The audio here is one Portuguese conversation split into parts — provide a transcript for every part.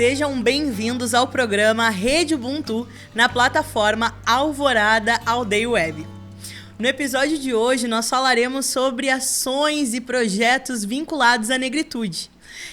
Sejam bem-vindos ao programa Rede Ubuntu na plataforma Alvorada Aldeia Web. No episódio de hoje, nós falaremos sobre ações e projetos vinculados à negritude.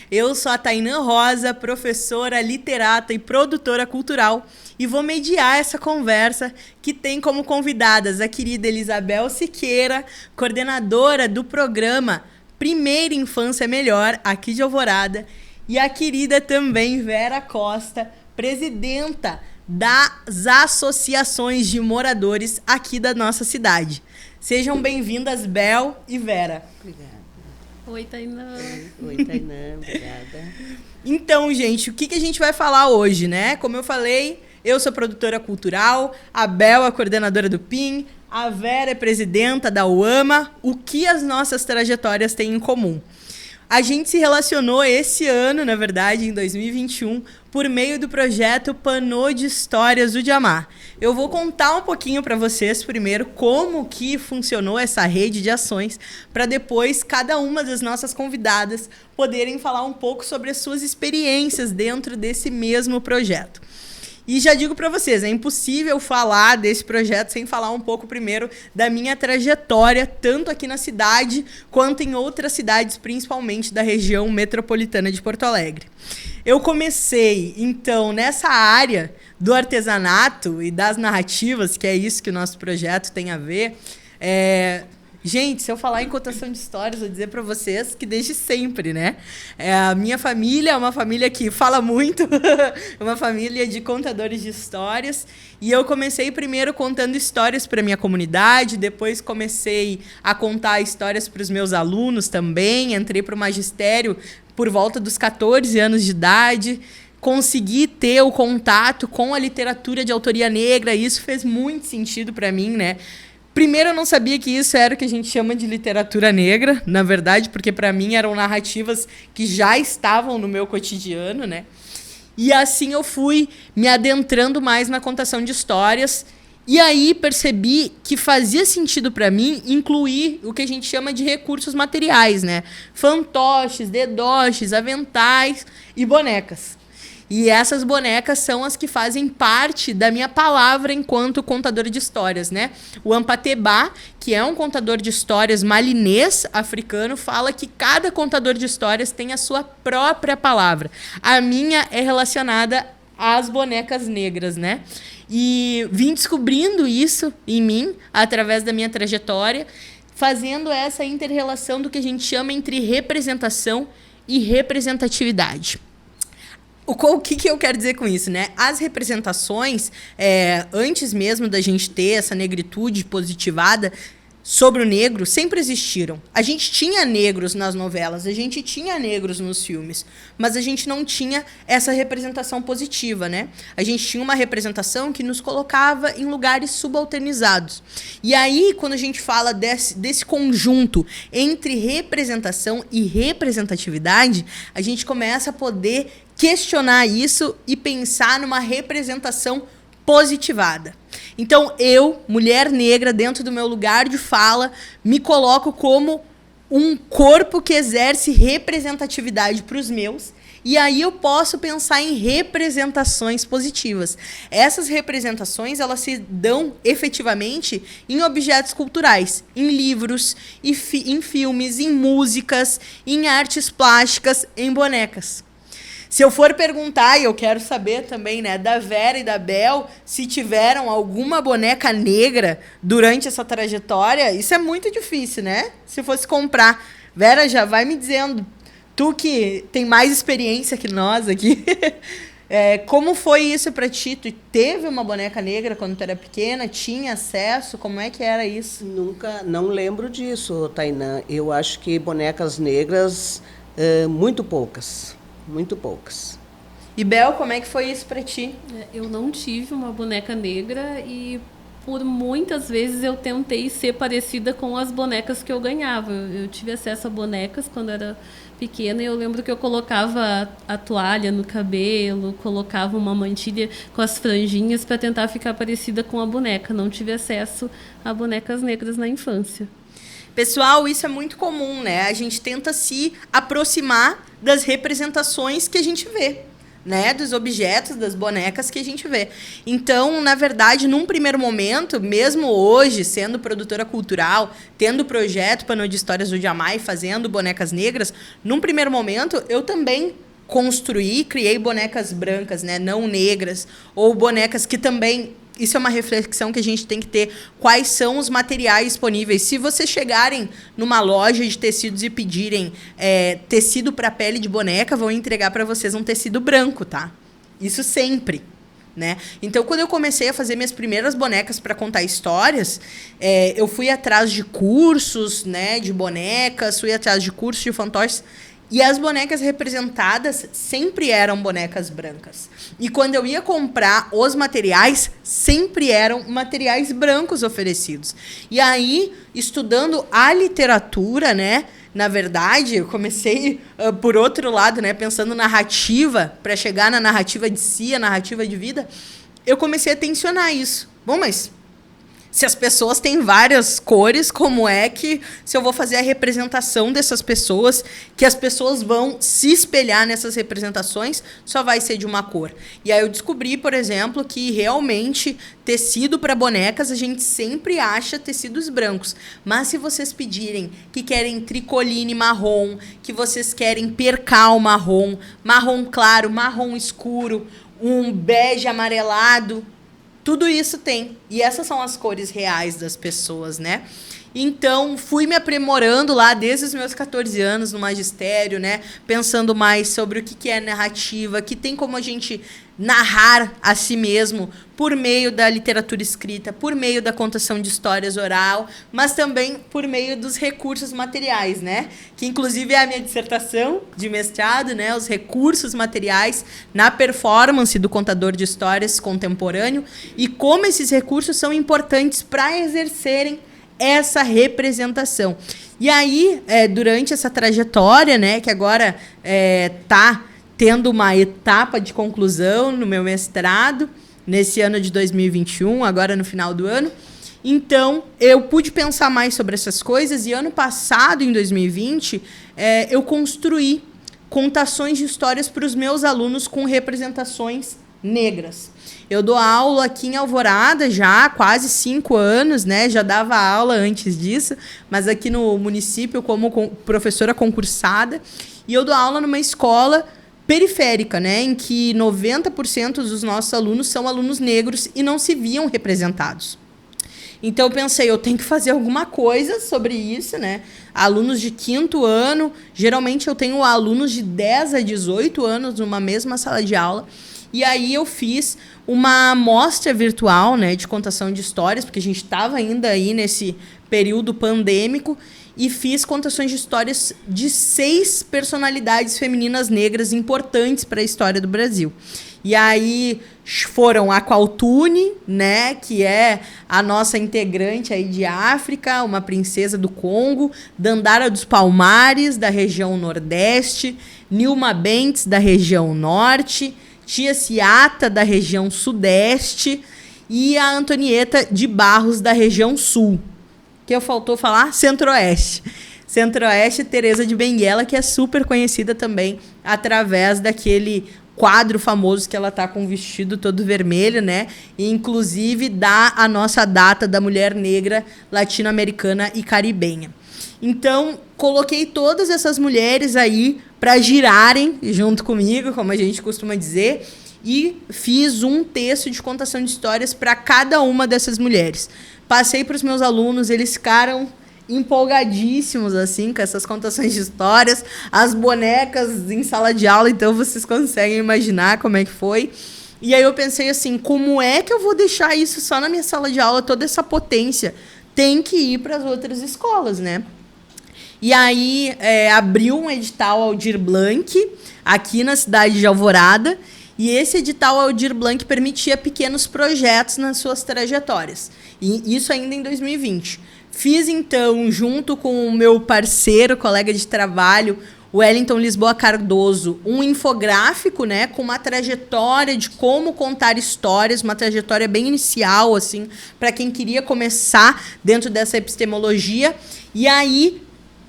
Eu sou a Tainã Rosa, professora, literata e produtora cultural, e vou mediar essa conversa que tem como convidadas a querida Elisabel Siqueira, coordenadora do programa Primeira Infância Melhor, aqui de Alvorada, e a querida também Vera Costa, presidenta das associações de moradores aqui da nossa cidade. Sejam bem-vindas, Bel e Vera. Obrigada. Oi, Tainã. Oi, Tainã, obrigada. Então, gente, o que a gente vai falar hoje, né? Como eu falei, eu sou produtora cultural, a Bel é coordenadora do PIN, a Vera é presidenta da UAMA. O que as nossas trajetórias têm em comum? A gente se relacionou esse ano, na verdade, em 2021, por meio do projeto Panô de Histórias do Diamá. Eu vou contar um pouquinho para vocês primeiro como que funcionou essa rede de ações, para depois cada uma das nossas convidadas poderem falar um pouco sobre as suas experiências dentro desse mesmo projeto. E já digo para vocês, é impossível falar desse projeto sem falar um pouco primeiro da minha trajetória, tanto aqui na cidade quanto em outras cidades, principalmente da região metropolitana de Porto Alegre. Eu comecei, então, nessa área do artesanato e das narrativas, que é isso que o nosso projeto tem a ver. Gente, se eu falar em contação de histórias, vou dizer para vocês que desde sempre, né? A minha família é uma família que fala muito, uma família de contadores de histórias. E eu comecei primeiro contando histórias para minha comunidade, depois comecei a contar histórias para os meus alunos também. Entrei para o magistério por volta dos 14 anos de idade. Consegui ter o contato com a literatura de autoria negra, e isso fez muito sentido para mim, né? Primeiro, eu não sabia que isso era o que a gente chama de literatura negra, na verdade, porque para mim eram narrativas que já estavam no meu cotidiano, né? E assim eu fui me adentrando mais na contação de histórias, e aí percebi que fazia sentido para mim incluir o que a gente chama de recursos materiais, né? Fantoches, dedoches, aventais e bonecas. E essas bonecas são as que fazem parte da minha palavra enquanto contadora de histórias, né? O Ampatebá, que é um contador de histórias malinês africano, fala que cada contador de histórias tem a sua própria palavra. A minha é relacionada às bonecas negras, né? E vim descobrindo isso em mim, através da minha trajetória, fazendo essa inter-relação do que a gente chama entre representação e representatividade. O que eu quero dizer com isso, né? As representações, antes mesmo da gente ter essa negritude positivada sobre o negro, sempre existiram. A gente tinha negros nas novelas, a gente tinha negros nos filmes, mas a gente não tinha essa representação positiva, né? A gente tinha uma representação que nos colocava em lugares subalternizados. E aí, quando a gente fala desse conjunto entre representação e representatividade, a gente começa a poder questionar isso e pensar numa representação positivada. Então, eu, mulher negra, dentro do meu lugar de fala, me coloco como um corpo que exerce representatividade para os meus, e aí eu posso pensar em representações positivas. Essas representações, elas se dão efetivamente em objetos culturais, em livros, em filmes, em músicas, em artes plásticas, em bonecas. Se eu for perguntar, e eu quero saber também, né, da Vera e da Bel, se tiveram alguma boneca negra durante essa trajetória, isso é muito difícil, né? Se fosse comprar. Vera, já vai me dizendo, tu que tem mais experiência que nós aqui, como foi isso pra ti? Tu teve uma boneca negra quando tu era pequena? Tinha acesso? Como é que era isso? Não lembro disso, Tainã. Eu acho que bonecas negras, muito poucas. Muito poucas. E Bel, como é que foi isso pra ti? Eu não tive uma boneca negra e por muitas vezes eu tentei ser parecida com as bonecas que eu ganhava. Eu tive acesso a bonecas quando era pequena e eu lembro que eu colocava a toalha no cabelo, colocava uma mantilha com as franjinhas para tentar ficar parecida com a boneca. Não tive acesso a bonecas negras na infância. Pessoal, isso é muito comum, né? A gente tenta se aproximar das representações que a gente vê, né, dos objetos, das bonecas que a gente vê. Então, na verdade, num primeiro momento, mesmo hoje, sendo produtora cultural, tendo o projeto Pano de Histórias do Jamai, fazendo bonecas negras, num primeiro momento, eu também criei bonecas brancas, né, não negras, ou bonecas que também... Isso é uma reflexão que a gente tem que ter. Quais são os materiais disponíveis? Se vocês chegarem numa loja de tecidos e pedirem tecido para pele de boneca, vão entregar para vocês um tecido branco, tá? Isso sempre, né? Então, quando eu comecei a fazer minhas primeiras bonecas para contar histórias, eu fui atrás de cursos, né, de bonecas, fui atrás de cursos de fantoches. E as bonecas representadas sempre eram bonecas brancas. E quando eu ia comprar os materiais, sempre eram materiais brancos oferecidos. E aí, estudando a literatura, né? Na verdade, eu comecei por outro lado, né? Pensando narrativa, para chegar na narrativa de si, a narrativa de vida, eu comecei a tensionar isso. Bom, mas... se as pessoas têm várias cores, como é que, se eu vou fazer a representação dessas pessoas, que as pessoas vão se espelhar nessas representações, só vai ser de uma cor. E aí eu descobri, por exemplo, que realmente tecido para bonecas, a gente sempre acha tecidos brancos. Mas se vocês pedirem que querem tricoline marrom, que vocês querem percal marrom, marrom claro, marrom escuro, um bege amarelado... tudo isso tem. E essas são as cores reais das pessoas, né? Então, fui me aprimorando lá desde os meus 14 anos no magistério, né? Pensando mais sobre o que é narrativa, que tem como a gente narrar a si mesmo por meio da literatura escrita, por meio da contação de histórias oral, mas também por meio dos recursos materiais, né? Que inclusive é a minha dissertação de mestrado, né? Os recursos materiais na performance do contador de histórias contemporâneo e como esses recursos são importantes para exercerem essa representação. E aí, durante essa trajetória, né, que agora está tendo uma etapa de conclusão no meu mestrado, nesse ano de 2021, agora no final do ano, então eu pude pensar mais sobre essas coisas e ano passado, em 2020, eu construí contações de histórias para os meus alunos com representações negras. Eu dou aula aqui em Alvorada já há quase 5 anos, né? Já dava aula antes disso, mas aqui no município como professora concursada. E eu dou aula numa escola periférica, né? Em que 90% dos nossos alunos são alunos negros e não se viam representados. Então eu pensei, eu tenho que fazer alguma coisa sobre isso, né? Alunos de 5º ano, geralmente eu tenho alunos de 10 a 18 anos numa mesma sala de aula. E aí eu fiz uma amostra virtual, né, de contação de histórias, porque a gente estava ainda aí nesse período pandêmico, e fiz contações de histórias de 6 personalidades femininas negras importantes para a história do Brasil. E aí foram a Qualtune, né, que é a nossa integrante aí de África, uma princesa do Congo, Dandara dos Palmares, da região Nordeste, Nilma Bentes, da região Norte, Tia Ciata, da região Sudeste, e a Antonieta de Barros, da região Sul. Que eu faltou falar? Centro-Oeste. Centro-Oeste, Teresa de Benguela, que é super conhecida também através daquele quadro famoso que ela tá com o vestido todo vermelho, né? E, inclusive, dá a nossa data da mulher negra latino-americana e caribenha. Então, coloquei todas essas mulheres aí para girarem junto comigo, como a gente costuma dizer, e fiz um texto de contação de histórias para cada uma dessas mulheres. Passei para os meus alunos, eles ficaram empolgadíssimos assim com essas contações de histórias, as bonecas em sala de aula, então vocês conseguem imaginar como é que foi. E aí eu pensei assim, como é que eu vou deixar isso só na minha sala de aula, toda essa potência? Tem que ir para as outras escolas, né? E aí abriu um edital Aldir Blanc aqui na cidade de Alvorada, e esse edital Aldir Blanc permitia pequenos projetos nas suas trajetórias. E isso ainda em 2020. Fiz, então, junto com o meu parceiro, colega de trabalho, o Wellington Lisboa Cardoso, um infográfico, né, com uma trajetória de como contar histórias, uma trajetória bem inicial, assim, para quem queria começar dentro dessa epistemologia. E aí,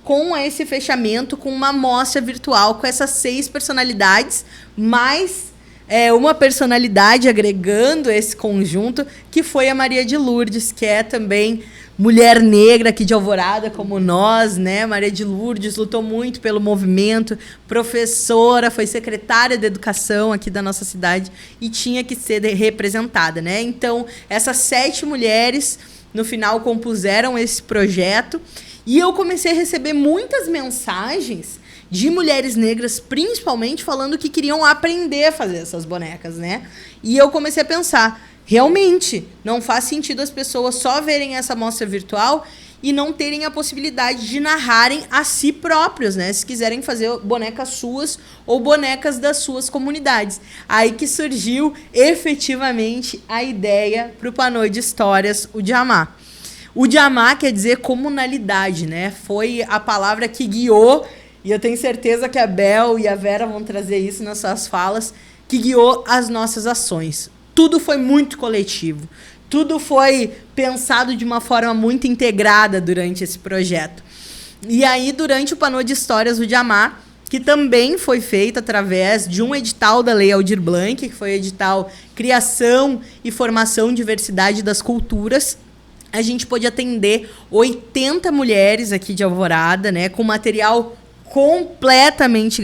com esse fechamento, com uma amostra virtual, com essas 6 personalidades, mais uma personalidade agregando esse conjunto, que foi a Maria de Lourdes, que é também mulher negra aqui de Alvorada, como nós, né? Maria de Lourdes lutou muito pelo movimento, professora, foi secretária de educação aqui da nossa cidade e tinha que ser representada, né? Então, essas 7 mulheres, no final, compuseram esse projeto e eu comecei a receber muitas mensagens de mulheres negras, principalmente, falando que queriam aprender a fazer essas bonecas, né? E eu comecei a pensar, realmente, não faz sentido as pessoas só verem essa mostra virtual e não terem a possibilidade de narrarem a si próprios, né? Se quiserem fazer bonecas suas ou bonecas das suas comunidades. Aí que surgiu, efetivamente, a ideia para o Panô de Histórias, o Djamá. O Djamá quer dizer comunalidade, né? Foi a palavra que guiou, e eu tenho certeza que a Bel e a Vera vão trazer isso nas suas falas, que guiou as nossas ações. Tudo foi muito coletivo. Tudo foi pensado de uma forma muito integrada durante esse projeto. E aí, durante o Panô de Histórias, o Djamá, que também foi feito através de um edital da Lei Aldir Blanc, que foi o edital Criação e Formação Diversidade das Culturas, a gente pôde atender 80 mulheres aqui de Alvorada, né, com material completamente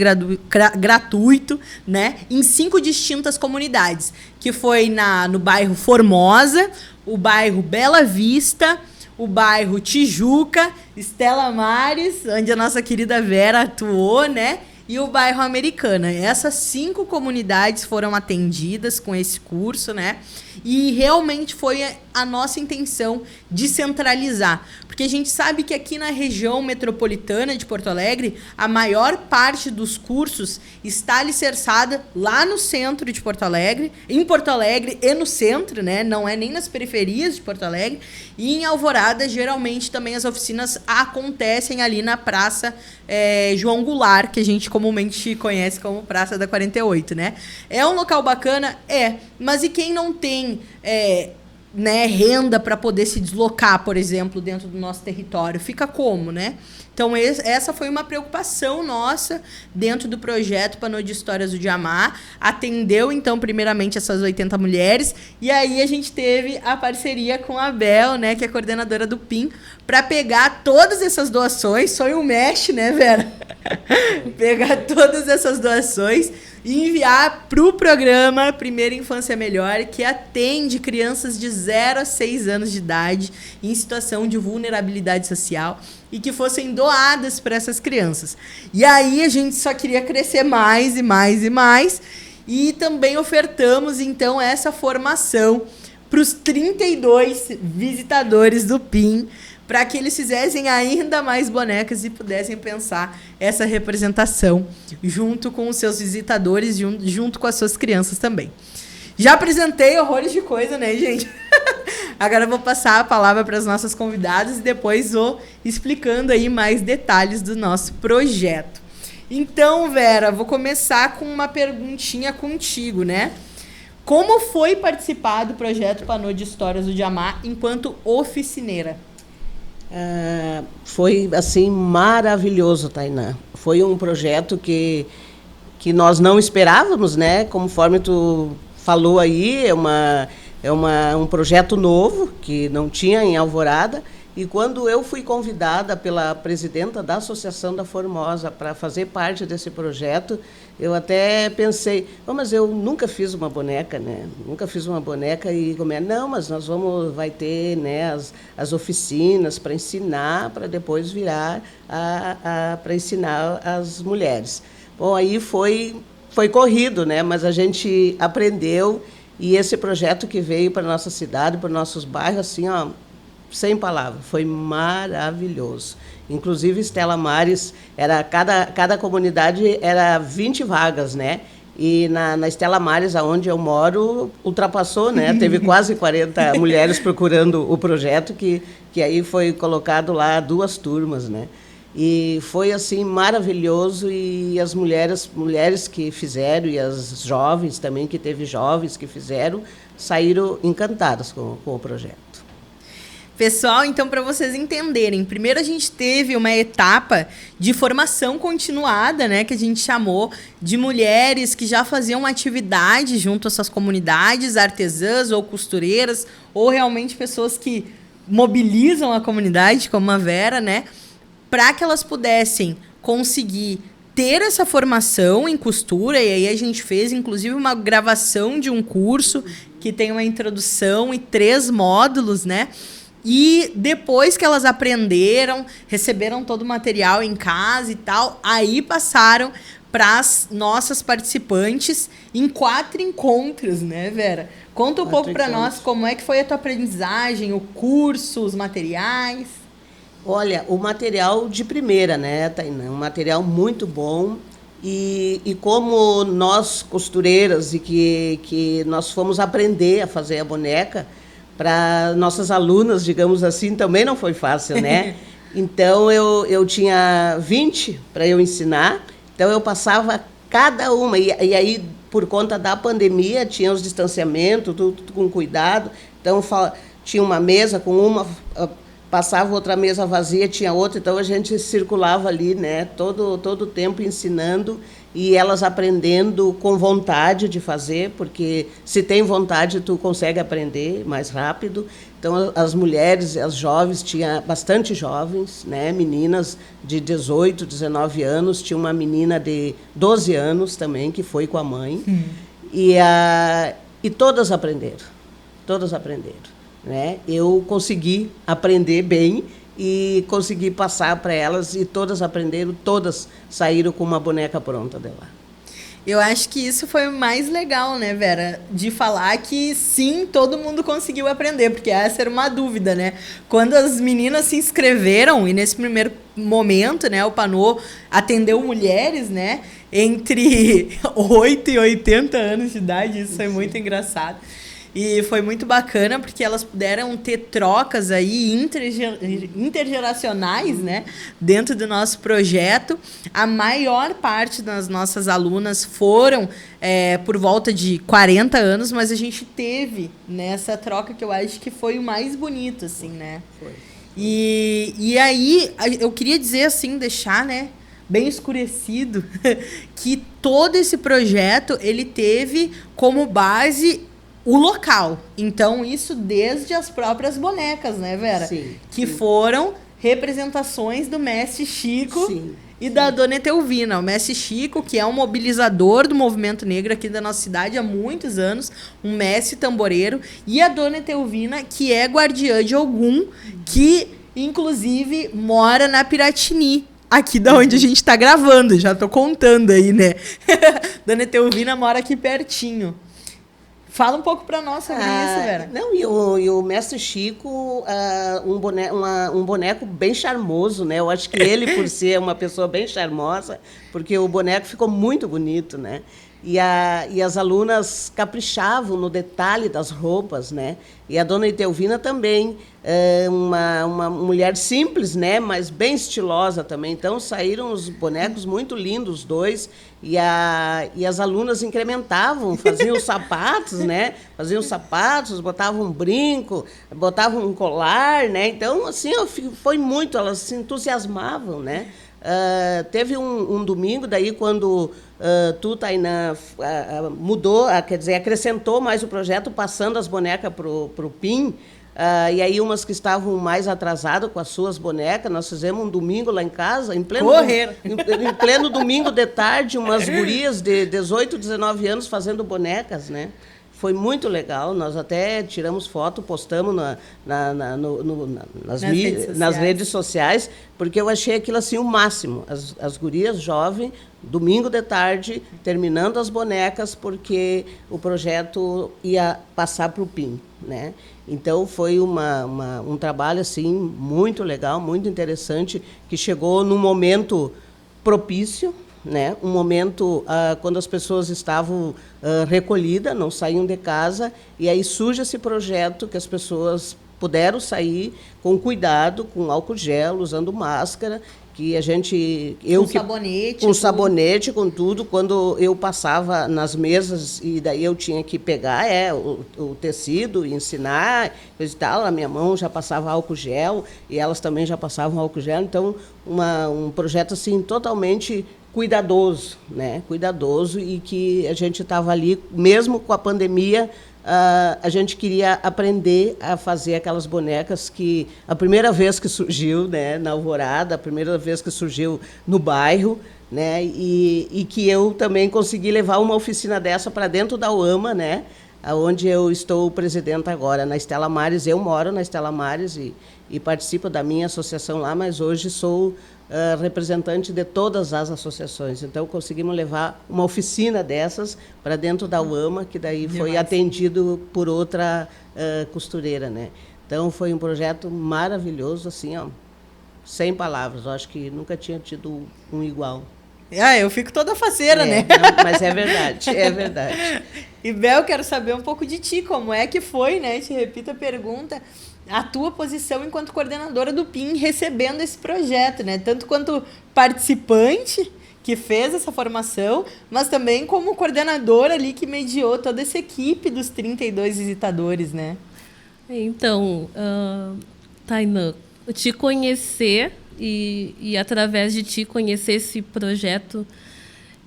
gratuito, né, em 5 distintas comunidades, que foi no bairro Formosa, o bairro Bela Vista, o bairro Tijuca, Estela Maris, onde a nossa querida Vera atuou, né, e o bairro Americana. Essas 5 comunidades foram atendidas com esse curso, né, e realmente foi a nossa intenção de centralizar. Porque a gente sabe que aqui na região metropolitana de Porto Alegre, a maior parte dos cursos está alicerçada lá no centro de Porto Alegre, em Porto Alegre e no centro, né? Não é nem nas periferias de Porto Alegre. E em Alvorada, geralmente, também as oficinas acontecem ali na Praça João Goulart, que a gente comumente conhece como Praça da 48, né? É um local bacana? É. Mas e quem não tem né, renda para poder se deslocar, por exemplo, dentro do nosso território? Fica como, né? Então, essa foi uma preocupação nossa dentro do projeto Panô de Histórias do Djamá. Atendeu, então, primeiramente, essas 80 mulheres. E aí a gente teve a parceria com a Bel, né, que é coordenadora do PIN, para pegar todas essas doações. Sonho mexe, né, Vera? Pegar todas essas doações e enviar para o programa Primeira Infância Melhor, que atende crianças de 0 a 6 anos de idade em situação de vulnerabilidade social e que fossem doadas para essas crianças. E aí a gente só queria crescer mais e mais e mais, e também ofertamos, então, essa formação para os 32 visitadores do PIN, para que eles fizessem ainda mais bonecas e pudessem pensar essa representação junto com os seus visitadores, junto com as suas crianças também. Já apresentei horrores de coisa, né, gente? Agora eu vou passar a palavra para as nossas convidadas e depois vou explicando aí mais detalhes do nosso projeto. Então, Vera, vou começar com uma perguntinha contigo, né? Como foi participar do projeto Panô de Histórias do Djamá enquanto oficineira? Foi, assim, maravilhoso, Tainá. Foi um projeto que nós não esperávamos, né? Conforme tu falou aí, um projeto novo, que não tinha em Alvorada. E quando eu fui convidada pela presidenta da Associação da Formosa para fazer parte desse projeto, eu até pensei, mas eu nunca fiz uma boneca, né? Nunca fiz uma boneca e não, mas vai ter, né, as oficinas para ensinar, para depois virar para ensinar as mulheres. Bom, aí foi corrido, né? Mas a gente aprendeu, e esse projeto que veio para a nossa cidade, para os nossos bairros, assim, ó, sem palavras, foi maravilhoso. Inclusive, Estela Maris, cada comunidade era 20 vagas, né? E na Estela Maris, onde eu moro, ultrapassou, né? Teve quase 40 mulheres procurando o projeto, que aí foi colocado lá 2 turmas, né? E foi, assim, maravilhoso, e as mulheres que fizeram, e as jovens também, que teve jovens que fizeram, saíram encantadas com o projeto. Pessoal, então, para vocês entenderem, primeiro a gente teve uma etapa de formação continuada, né, que a gente chamou de mulheres que já faziam uma atividade junto a essas comunidades, artesãs ou costureiras, ou realmente pessoas que mobilizam a comunidade, como a Vera, né, para que elas pudessem conseguir ter essa formação em costura. E aí a gente fez, inclusive, uma gravação de um curso que tem uma introdução e 3 módulos, né? E depois que elas aprenderam, receberam todo o material em casa e tal, aí passaram para as nossas participantes em 4 encontros, né, Vera? Conta um pouco para nós como é que foi a tua aprendizagem, o curso, os materiais. Olha, o material de primeira, né, Tainã? Um material muito bom. E como nós, costureiras, e que nós fomos aprender a fazer a boneca, para nossas alunas, digamos assim, também não foi fácil, né? Então, eu tinha 20 para eu ensinar, então eu passava cada uma, e aí, por conta da pandemia, tinha os distanciamentos, tudo com cuidado, então tinha uma mesa com uma, passava outra mesa vazia, tinha outra, então a gente circulava ali, né, todo o tempo ensinando, e elas aprendendo com vontade de fazer, porque se tem vontade, tu consegue aprender mais rápido. Então, as mulheres, as jovens, tinha bastante jovens, né, meninas de 18, 19 anos, tinha uma menina de 12 anos também, que foi com a mãe, e todas aprenderam, né? Eu consegui aprender bem, e consegui passar para elas, e todas aprenderam, todas saíram com uma boneca pronta dela. Eu acho que isso foi o mais legal, né, Vera? De falar que sim, todo mundo conseguiu aprender, porque essa era uma dúvida, né? Quando as meninas se inscreveram, e nesse primeiro momento, né, o Panô atendeu mulheres, né, entre 8 e 80 anos de idade, isso foi muito engraçado. E foi muito bacana, porque elas puderam ter trocas aí intergeracionais, né, dentro do nosso projeto. A maior parte das nossas alunas foram por volta de 40 anos, mas a gente teve nessa troca que eu acho que foi o mais bonito, assim, né? Foi. E aí, eu queria dizer assim, deixar, né, bem escurecido, que todo esse projeto, ele teve como base o local. Então, isso desde as próprias bonecas, né, Vera? Sim. Que foram representações do Mestre Chico e da Dona Etelvina. O Mestre Chico, que é um mobilizador do movimento negro aqui da nossa cidade há muitos anos, um mestre tamboreiro, e a Dona Etelvina, que é guardiã de Ogum, que, inclusive, mora na Piratini, aqui da onde a gente está gravando. Já tô contando aí, né? Dona Etelvina mora aqui pertinho. Fala um pouco para nós sobre isso, Vera. Não, e o Mestre Chico, um boneco bem charmoso, né? Eu acho que ele, por ser uma pessoa bem charmosa, porque o boneco ficou muito bonito, né? E as alunas caprichavam no detalhe das roupas, né? E a Dona Etelvina também, uma mulher simples, né? Mas bem estilosa também. Então, saíram os bonecos muito lindos, os dois. E as alunas incrementavam, faziam os sapatos, né? Faziam os sapatos, botavam um brinco, botavam um colar, né? Então, assim, foi muito, elas se entusiasmavam, né? Teve um domingo, daí, quando tu, Tainã, mudou, quer dizer, acrescentou mais o projeto, passando as bonecas para o PIN, e aí umas que estavam mais atrasadas com as suas bonecas, nós fizemos um domingo lá em casa, em pleno domingo de tarde, umas gurias de 18, 19 anos fazendo bonecas, né? Foi muito legal, nós até tiramos foto, postamos nas redes sociais, porque eu achei aquilo assim o máximo. As gurias jovens, domingo de tarde, terminando as bonecas, porque o projeto ia passar para o PIN, né? Então, foi um trabalho assim, muito legal, muito interessante, que chegou num momento propício, né? Um momento quando as pessoas estavam recolhidas, não saíam de casa, e aí surge esse projeto que as pessoas puderam sair com cuidado, com álcool gel, usando máscara, que a gente... Sabonete. Com sabonete, com tudo. Quando eu passava nas mesas e daí eu tinha que pegar o tecido e ensinar, coisa e tal. A minha mão já passava álcool gel e elas também já passavam álcool gel. Então, um projeto assim totalmente cuidadoso, né? Cuidadoso, e que a gente estava ali, mesmo com a pandemia, a gente queria aprender a fazer aquelas bonecas que a primeira vez que surgiu, né, na Alvorada, a primeira vez que surgiu no bairro, né, e que eu também consegui levar uma oficina dessa para dentro da UAMA, né, onde eu estou presidente agora, na Estela Maris. Eu moro na Estela Maris e participo da minha associação lá, mas hoje sou representante de todas as associações. Então, conseguimos levar uma oficina dessas para dentro da UAMA, que daí foi atendido por outra costureira, né? Então, foi um projeto maravilhoso, assim, ó, sem palavras. Eu acho que nunca tinha tido um igual. Eu fico toda faceira, né? Não, mas é verdade, é verdade. E, Bel, quero saber um pouco de ti, como é que foi, né? Te repito a pergunta, a tua posição enquanto coordenadora do PIN recebendo esse projeto, né? Tanto quanto participante que fez essa formação, mas também como coordenadora ali que mediou toda essa equipe dos 32 visitadores, né? Então, Tainã, te conhecer e através de ti conhecer esse projeto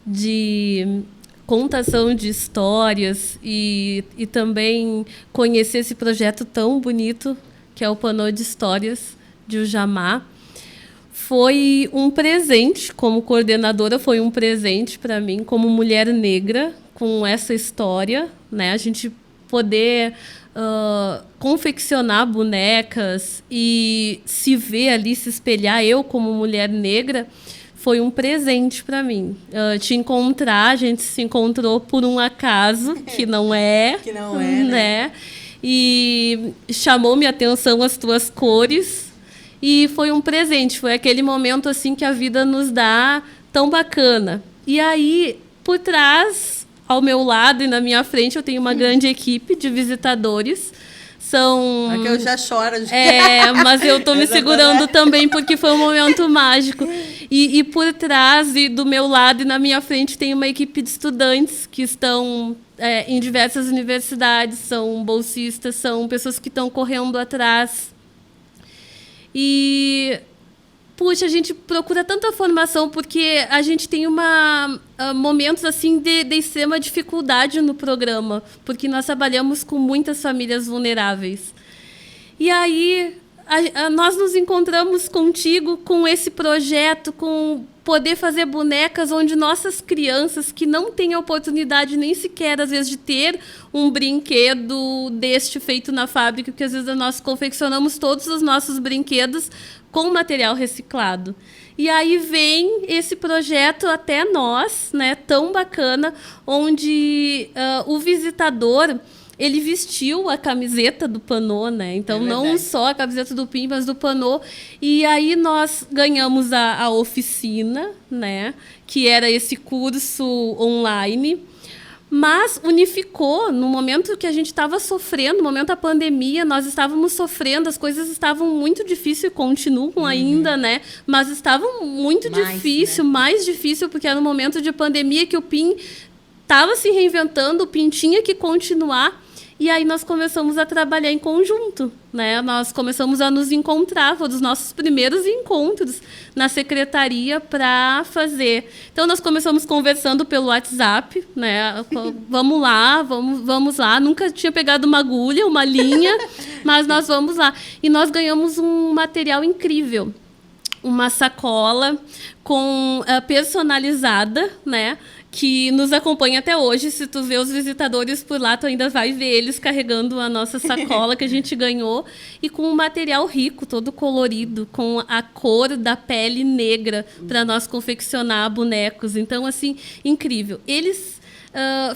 de contação de histórias e também conhecer esse projeto tão bonito que é o Panô de Histórias de Ujamá, foi um presente. Como coordenadora, foi um presente para mim, como mulher negra, com essa história, né? A gente poder confeccionar bonecas e se ver ali, se espelhar, eu como mulher negra, foi um presente para mim. Te encontrar, a gente se encontrou por um acaso, que não é. Que não é, né? E chamou minha atenção as tuas cores. E foi um presente, foi aquele momento assim que a vida nos dá tão bacana. E aí, por trás, ao meu lado e na minha frente, eu tenho uma grande equipe de visitadores. São... Aqui eu já choro. Mas eu estou me segurando também, porque foi um momento mágico. E por trás e do meu lado e na minha frente tem uma equipe de estudantes que estão em diversas universidades, são bolsistas, são pessoas que estão correndo atrás. E, puxa, a gente procura tanta formação porque a gente tem momentos assim de extrema dificuldade no programa, porque nós trabalhamos com muitas famílias vulneráveis. E aí nós nos encontramos contigo com esse projeto, com poder fazer bonecas onde nossas crianças que não têm a oportunidade nem sequer, às vezes, de ter um brinquedo deste feito na fábrica, porque às vezes nós confeccionamos todos os nossos brinquedos com material reciclado. E aí vem esse projeto até nós, né, tão bacana, onde o visitador... ele vestiu a camiseta do Panô, né? Então, não só a camiseta do PIN, mas do Panô. E aí nós ganhamos a oficina, né? Que era esse curso online. Mas unificou no momento que a gente estava sofrendo, no momento da pandemia, nós estávamos sofrendo, as coisas estavam muito difíceis, continuam ainda, né? Mas estavam muito difícil, né? Mais difícil, porque era no momento de pandemia que o PIN estava se reinventando, o PIN tinha que continuar. E aí nós começamos a trabalhar em conjunto, né? Nós começamos a nos encontrar, foi dos nossos primeiros encontros na secretaria para fazer. Então nós começamos conversando pelo WhatsApp, né? Vamos lá. Nunca tinha pegado uma agulha, uma linha, mas nós vamos lá. E nós ganhamos um material incrível, uma sacola personalizada, né? Que nos acompanha até hoje. Se tu vê os visitadores por lá, tu ainda vai ver eles carregando a nossa sacola que a gente ganhou, e com um material rico, todo colorido, com a cor da pele negra, para nós confeccionar bonecos. Então, assim, incrível. Eles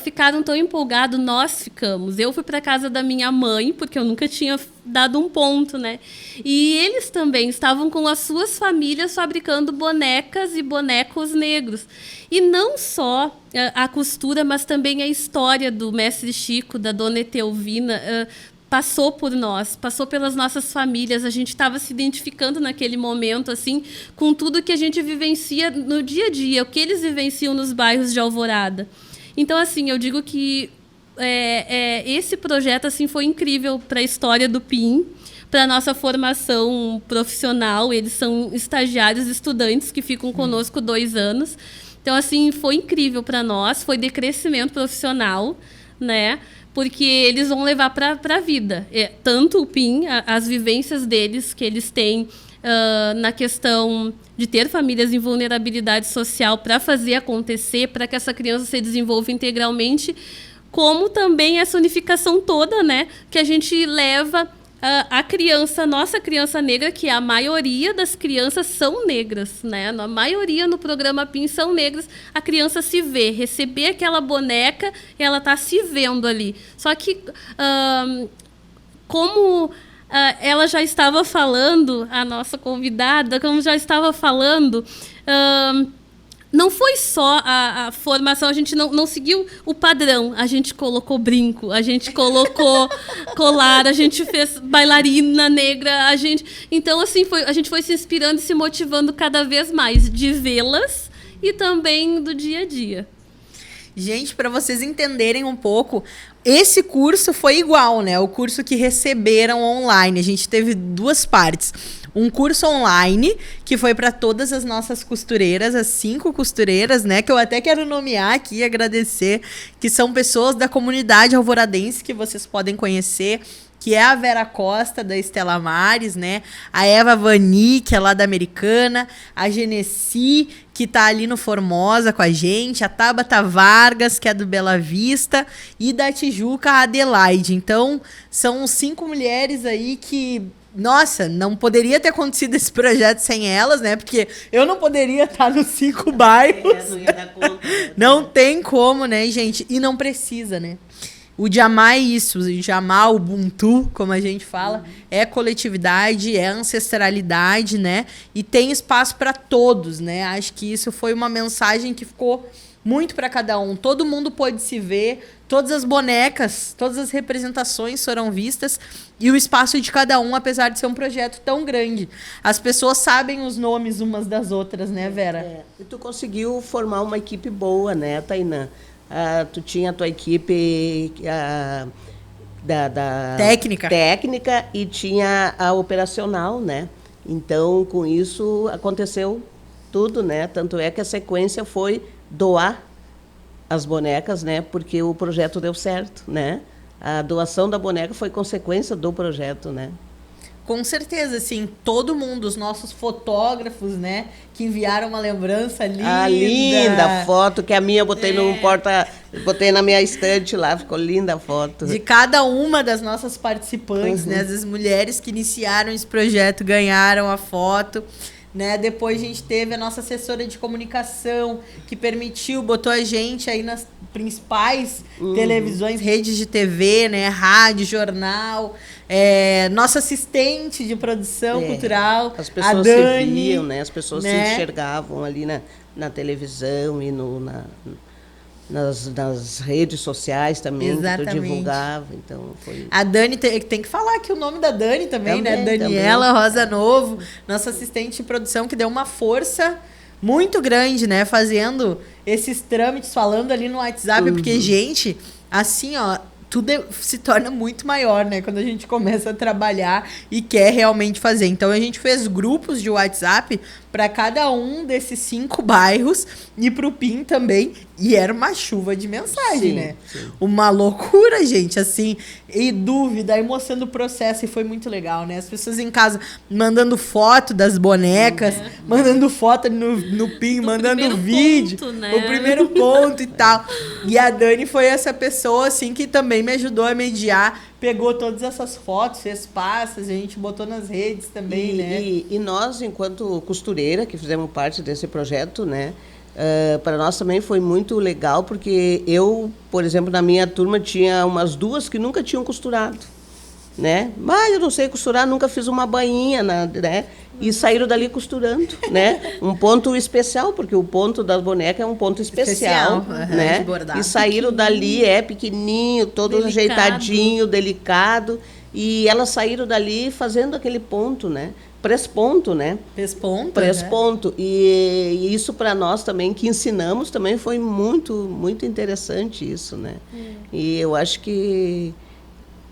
ficaram tão empolgados, nós ficamos. Eu fui para casa da minha mãe, porque eu nunca tinha dado um ponto, né? E eles também estavam com as suas famílias fabricando bonecas e bonecos negros. E não só a costura, mas também a história do mestre Chico, da dona Etelvina, passou por nós, passou pelas nossas famílias, a gente estava se identificando naquele momento, assim, com tudo que a gente vivencia no dia a dia, o que eles vivenciam nos bairros de Alvorada. Então, assim, eu digo que esse projeto assim, foi incrível para a história do PIN, para a nossa formação profissional. Eles são estagiários, estudantes que ficam conosco 2 anos. Então, assim, foi incrível para nós, foi de crescimento profissional, né? Porque eles vão levar para a vida. Tanto o PIN, as vivências deles que eles têm na questão de ter famílias em vulnerabilidade social para fazer acontecer, para que essa criança se desenvolva integralmente, como também essa unificação toda, né, que a gente leva a criança, nossa criança negra, que a maioria das crianças são negras, né? A maioria no programa PIN são negras. A criança se vê, receber aquela boneca, ela está se vendo ali. Só que, como ela já estava falando, a nossa convidada, como já estava falando, não foi só a formação, a gente não seguiu o padrão. A gente colocou brinco, a gente colocou colar, a gente fez bailarina negra, então, assim, a gente foi se inspirando e se motivando cada vez mais de vê-las e também do dia a dia. Gente, para vocês entenderem um pouco, esse curso foi igual, né? O curso que receberam online. A gente teve 2 partes. Um curso online, que foi para todas as nossas costureiras, as 5 costureiras, né? Que eu até quero nomear aqui e agradecer, que são pessoas da comunidade alvoradense que vocês podem conhecer, que é a Vera Costa, da Estela Mares, né? A Eva Vani, que é lá da Americana, a Genesi, que tá ali no Formosa com a gente, a Tabata Vargas, que é do Bela Vista, e da Tijuca, a Adelaide. Então, são 5 mulheres aí que... Nossa, não poderia ter acontecido esse projeto sem elas, né? Porque eu não poderia estar nos 5 bairros. Não ia dar conta. Não tem como, né, gente? E não precisa, né? O Jamá é isso, o Jamá, o Ubuntu, como a gente fala, é coletividade, é ancestralidade, né? E tem espaço para todos, né? Acho que isso foi uma mensagem que ficou muito para cada um. Todo mundo pôde se ver, todas as bonecas, todas as representações foram vistas e o espaço de cada um, apesar de ser um projeto tão grande. As pessoas sabem os nomes umas das outras, né, Vera? E tu conseguiu formar uma equipe boa, né, Tainã? Tu tinha a tua equipe da técnica e tinha a operacional, né? Então, com isso, aconteceu tudo, né? Tanto é que a sequência foi doar as bonecas, né? Porque o projeto deu certo, né? A doação da boneca foi consequência do projeto, né? Com certeza, assim, todo mundo, os nossos fotógrafos, né, que enviaram uma lembrança linda. A linda foto que a minha botei botei na minha estante lá, ficou linda a foto. De cada uma das nossas participantes, né, as mulheres que iniciaram esse projeto ganharam a foto. Né? Depois a gente teve a nossa assessora de comunicação, que botou a gente aí nas principais televisões, redes de TV, né? Rádio, jornal, nossa assistente de produção cultural, as pessoas a Dani, se viam, né? As pessoas né? se enxergavam ali na televisão e nas redes sociais também. Exatamente. Que tu divulgava, então foi... A Dani, tem que falar aqui o nome da Dani também, né? Daniela Rosa Novo, nossa assistente de produção, que deu uma força muito grande, né? Fazendo esses trâmites, falando ali no WhatsApp, porque, gente, assim, ó, tudo se torna muito maior, né? Quando a gente começa a trabalhar e quer realmente fazer. Então, a gente fez grupos de WhatsApp para cada um desses 5 bairros e para o PIN também. E era uma chuva de mensagem, né? Sim. Uma loucura, gente, assim, e dúvida, aí mostrando o processo, e foi muito legal, né? As pessoas em casa mandando foto das bonecas, mandando foto no PIN, mandando vídeo, ponto, né? O primeiro ponto e tal. E a Dani foi essa pessoa, assim, que também me ajudou a mediar, pegou todas essas fotos, fez pastas, a gente botou nas redes também, né? E nós, enquanto costureira, que fizemos parte desse projeto, né? Para nós também foi muito legal, porque eu, por exemplo, na minha turma tinha umas 2 que nunca tinham costurado, né? Mas eu não sei costurar, nunca fiz uma bainha, né? E saíram dali costurando, né? Um ponto especial, porque o ponto das bonecas é um ponto especial, né? E saíram dali, pequenininho, todo ajeitadinho, delicado. e elas saíram dali fazendo aquele ponto, né? Presponto, né? Presponto. Né? E isso para nós também, que ensinamos, também foi muito, muito interessante isso, né? E eu acho que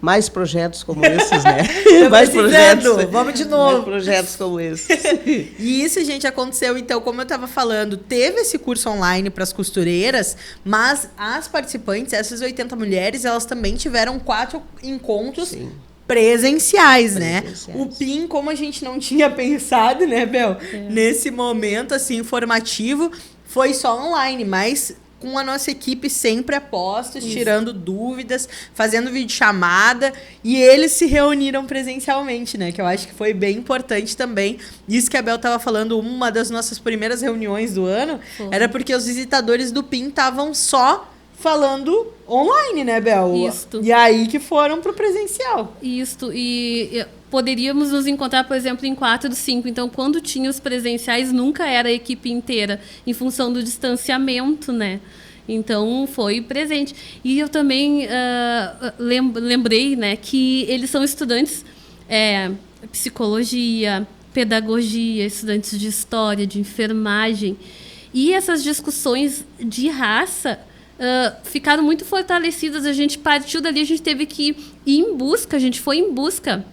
mais projetos como esses, né? Mais projetos. Vamos de novo. Mais projetos como esses. E isso, gente, aconteceu, então, como eu estava falando, teve esse curso online para as costureiras, mas as participantes, essas 80 mulheres, elas também tiveram 4 encontros Sim. presenciais, né? O PIN, como a gente não tinha pensado, né, Bel? Nesse momento, assim, informativo, foi só online, mas com a nossa equipe sempre a postos, tirando dúvidas, fazendo videochamada, e eles se reuniram presencialmente, né? Que eu acho que foi bem importante também. Isso que a Bel estava falando, uma das nossas primeiras reuniões do ano, era porque os visitadores do PIN estavam só falando online, né, Bel? Isto. E aí que foram pro presencial. Isto. E poderíamos nos encontrar, por exemplo, em 4 ou 5. Então, quando tinha os presenciais, nunca era a equipe inteira, em função do distanciamento, né? Então, foi presente. E eu também lembrei, né, que eles são estudantes psicologia, pedagogia, estudantes de história, de enfermagem. E essas discussões de raça ficaram muito fortalecidas. A gente partiu dali, a gente teve que ir em busca, a gente foi em busca.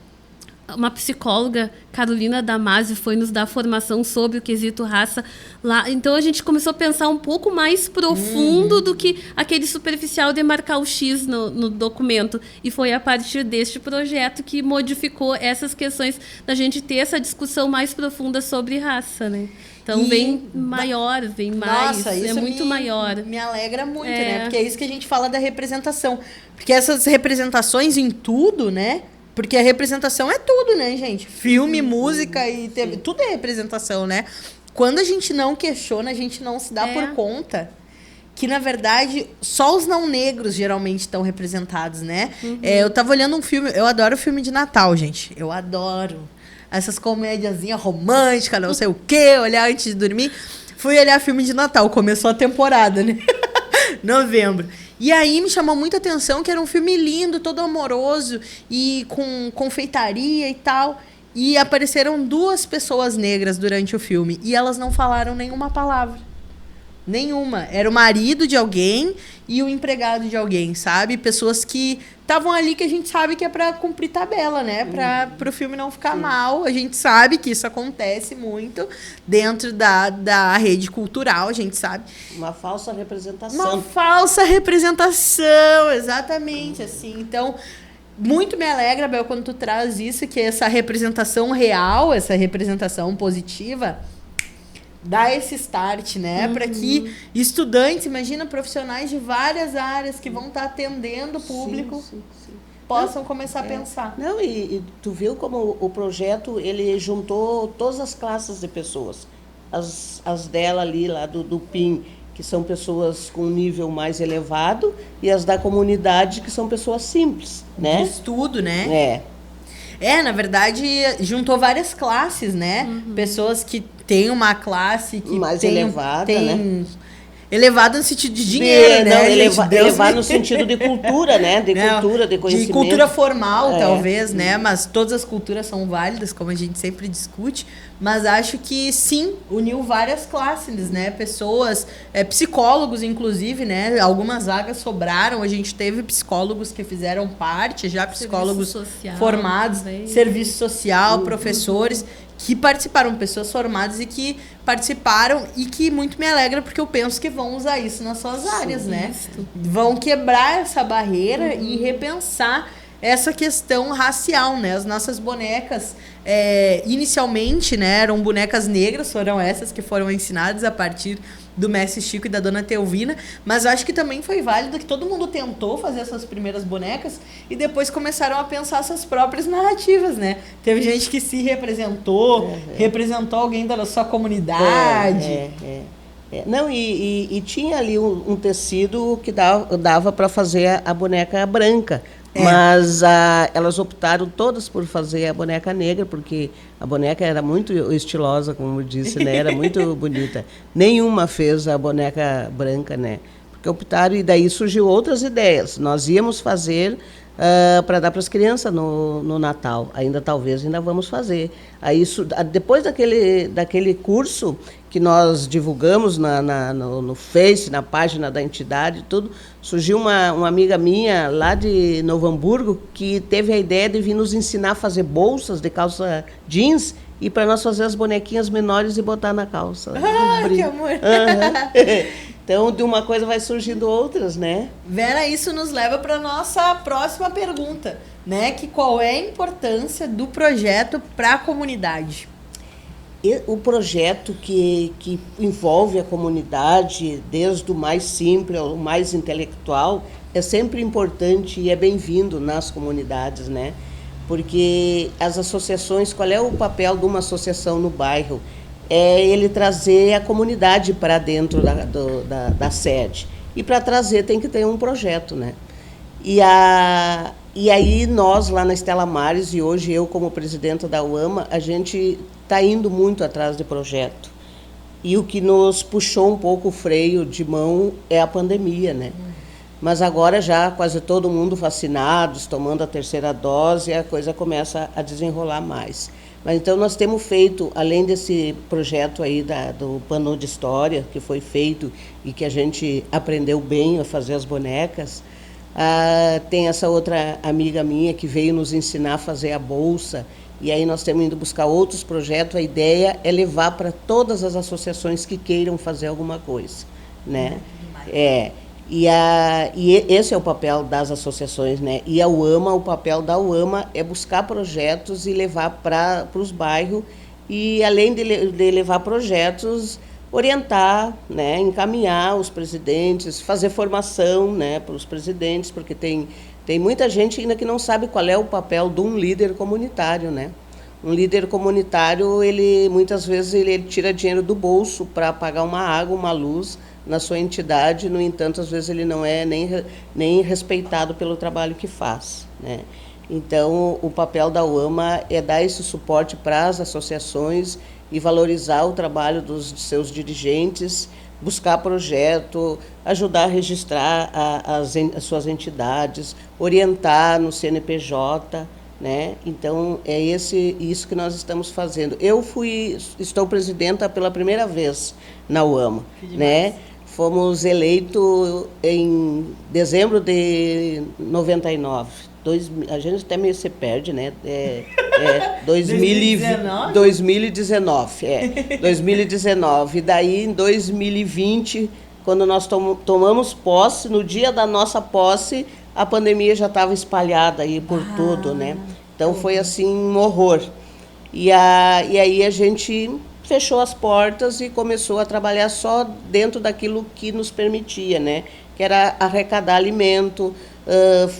Uma psicóloga, Carolina Damasio, foi nos dar formação sobre o quesito raça lá. Então, a gente começou a pensar um pouco mais profundo do que aquele superficial de marcar o X no documento. E foi a partir deste projeto que modificou essas questões da gente ter essa discussão mais profunda sobre raça, né? Então, vem maior, vem mais, Nossa, isso muito maior. Me alegra muito, né? Porque é isso que a gente fala da representação. Porque essas representações em tudo, né? Porque a representação é tudo, né, gente? Filme, música e TV, tudo é representação, né? Quando a gente não questiona, a gente não se dá por conta que, na verdade, só os não negros geralmente estão representados, né? Eu tava olhando um filme, eu adoro filme de Natal, gente. Eu adoro. Essas comédiazinhas românticas, não sei o quê, olhar antes de dormir. Fui olhar filme de Natal, começou a temporada, né? Novembro. E aí me chamou muita atenção que era um filme lindo, todo amoroso e com confeitaria e tal. E apareceram 2 pessoas negras durante o filme e elas não falaram nenhuma palavra. Nenhuma. Era o marido de alguém e o empregado de alguém, sabe? Pessoas que estavam ali que a gente sabe que é para cumprir tabela, né? Para o filme não ficar mal. A gente sabe que isso acontece muito dentro da rede cultural, a gente sabe. Uma falsa representação. Uma falsa representação, exatamente, assim. Então, muito me alegra, Bel, quando tu traz isso, que essa representação real, essa representação positiva, dá esse start, né? Para que estudantes, imagina, profissionais de várias áreas que vão estar atendendo o público, sim. possam começar a pensar. Não, e tu viu como o projeto, ele juntou todas as classes de pessoas. As dela ali, lá do PIN, que são pessoas com nível mais elevado, e as da comunidade, que são pessoas simples, né? De estudo, né? Na verdade, juntou várias classes, né? Pessoas que têm uma classe que mais elevada, né? Elevado no sentido de dinheiro, né? Não, elevado no sentido de cultura, né? De cultura, de conhecimento. De cultura formal, talvez, né? Mas todas as culturas são válidas, como a gente sempre discute. Mas acho que, sim, uniu várias classes, né? Pessoas, psicólogos, inclusive, né? Algumas vagas sobraram. A gente teve psicólogos que fizeram parte, já psicólogos formados, serviço social, professores, que participaram, pessoas formadas e que participaram e que muito me alegra, porque eu penso que vão usar isso nas suas áreas, né? Vão quebrar essa barreira e repensar essa questão racial, né? As nossas bonecas, inicialmente, né, eram bonecas negras, foram essas que foram ensinadas a partir do mestre Chico e da dona Teovina, mas acho que também foi válido que todo mundo tentou fazer essas primeiras bonecas e depois começaram a pensar suas próprias narrativas, né? Teve gente que se representou, representou alguém da sua comunidade. Não, e tinha ali um tecido que dava para fazer a boneca branca. Mas elas optaram todas por fazer a boneca negra, porque a boneca era muito estilosa, como eu disse, né? Era muito bonita. Nenhuma fez a boneca branca, né? Porque optaram, e daí surgiu outras ideias. Nós íamos fazer para dar para as crianças no Natal. Talvez vamos fazer. Aí, depois daquele curso que nós divulgamos no Face, na página da entidade, tudo, surgiu uma amiga minha lá de Novo Hamburgo que teve a ideia de vir nos ensinar a fazer bolsas de calça jeans e para nós fazer as bonequinhas menores e botar na calça. Que amor! Então, de uma coisa vai surgindo outras, né? Vera, isso nos leva para a nossa próxima pergunta, né? Qual é a importância do projeto para a comunidade? O projeto que envolve a comunidade, desde o mais simples ao mais intelectual, é sempre importante e é bem-vindo nas comunidades, né? Porque as associações, qual é o papel de uma associação no bairro? É ele trazer a comunidade para dentro da sede. E para trazer tem que ter um projeto, né? E aí nós, lá na Estela Maris, e hoje eu como presidenta da UAMA, a gente está indo muito atrás de projeto. E o que nos puxou um pouco o freio de mão é a pandemia, né? Mas agora já quase todo mundo vacinados, tomando a terceira dose, a coisa começa a desenrolar mais. Mas então nós temos feito, além desse projeto aí do Pano de História, que foi feito e que a gente aprendeu bem a fazer as bonecas, tem essa outra amiga minha que veio nos ensinar a fazer a bolsa, e aí nós temos ido buscar outros projetos. A ideia é levar para todas as associações que queiram fazer alguma coisa, né? E esse é o papel das associações, né? E a UAMA, o papel da UAMA é buscar projetos e levar para os bairros e, além de levar projetos, orientar, né? Encaminhar os presidentes, fazer formação, né? Para os presidentes, porque tem muita gente ainda que não sabe qual é o papel de um líder comunitário, né? Um líder comunitário, muitas vezes ele tira dinheiro do bolso para pagar uma água, uma luz na sua entidade. No entanto, às vezes ele não é nem respeitado pelo trabalho que faz, né? Então, o papel da UAMA é dar esse suporte para as associações e valorizar o trabalho dos seus dirigentes, buscar projeto, ajudar a registrar as suas entidades, orientar no CNPJ, né? Então, é isso que nós estamos fazendo. Estou presidenta pela primeira vez na UAMA, né? Fomos eleitos em dezembro de 99. A gente até meio se perde, né? 2019? 2019. E daí, em 2020, quando nós tomamos posse, no dia da nossa posse, a pandemia já estava espalhada aí por tudo, né? Então, foi assim um horror. E aí a gente fechou as portas e começou a trabalhar só dentro daquilo que nos permitia, né? Que era arrecadar alimento,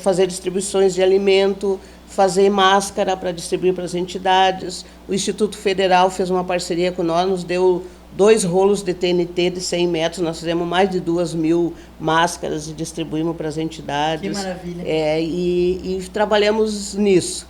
fazer distribuições de alimento, fazer máscara para distribuir para as entidades. O Instituto Federal fez uma parceria com nós, nos deu 2 rolos de TNT de 100 metros, nós fizemos mais de 2.000 máscaras e distribuímos para as entidades. Que maravilha. E trabalhamos nisso.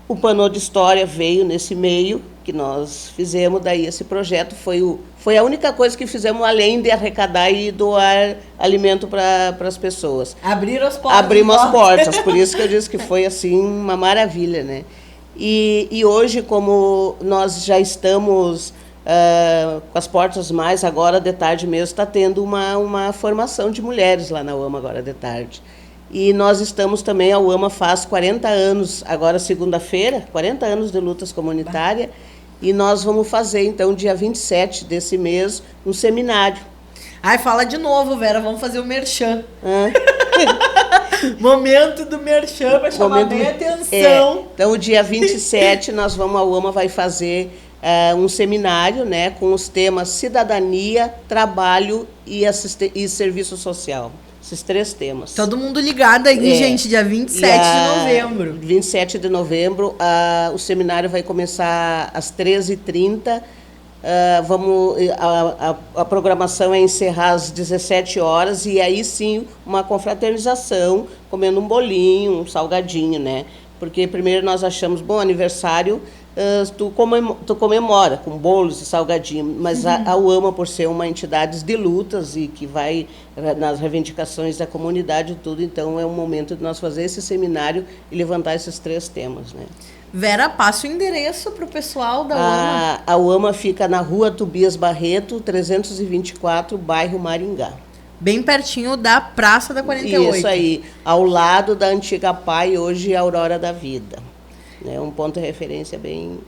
O Pano de História veio nesse meio, que nós fizemos, daí esse projeto foi a única coisa que fizemos, além de arrecadar e doar alimento para as pessoas. Abriram as portas. Abrimos as portas, por isso que eu disse que foi assim uma maravilha, né? E hoje, como nós já estamos com as portas mais, agora de tarde mesmo, está tendo uma formação de mulheres lá na UAMA agora de tarde. E nós estamos também, a UAMA faz 40 anos, agora segunda-feira, 40 anos de lutas comunitárias, e nós vamos fazer, então, dia 27 desse mês, um seminário. Ai, fala de novo, Vera, vamos fazer o merchan. Momento do merchan, para chamar bem a atenção. Então, o dia 27, a UAMA vai fazer um seminário, né, com os temas cidadania, trabalho e serviço social. Esses 3 temas. Todo mundo ligado aí, gente, dia 27 de novembro. 27 de novembro, o seminário vai começar às 13h30. A programação é encerrar às 17 horas e aí sim uma confraternização, comendo um bolinho, um salgadinho, né? Porque primeiro nós achamos, aniversário tu comemora com bolos e salgadinho, mas a UAMA, por ser uma entidade de lutas e que vai nas reivindicações da comunidade e tudo, então é o momento de nós fazer esse seminário e levantar esses 3 temas, né? Vera, passa o endereço para o pessoal da UAMA. A UAMA fica na Rua Tobias Barreto, 324, bairro Maringá. Bem pertinho da Praça da 48. Isso aí, ao lado da antiga PAI, hoje Aurora da Vida. É um ponto de referência bem...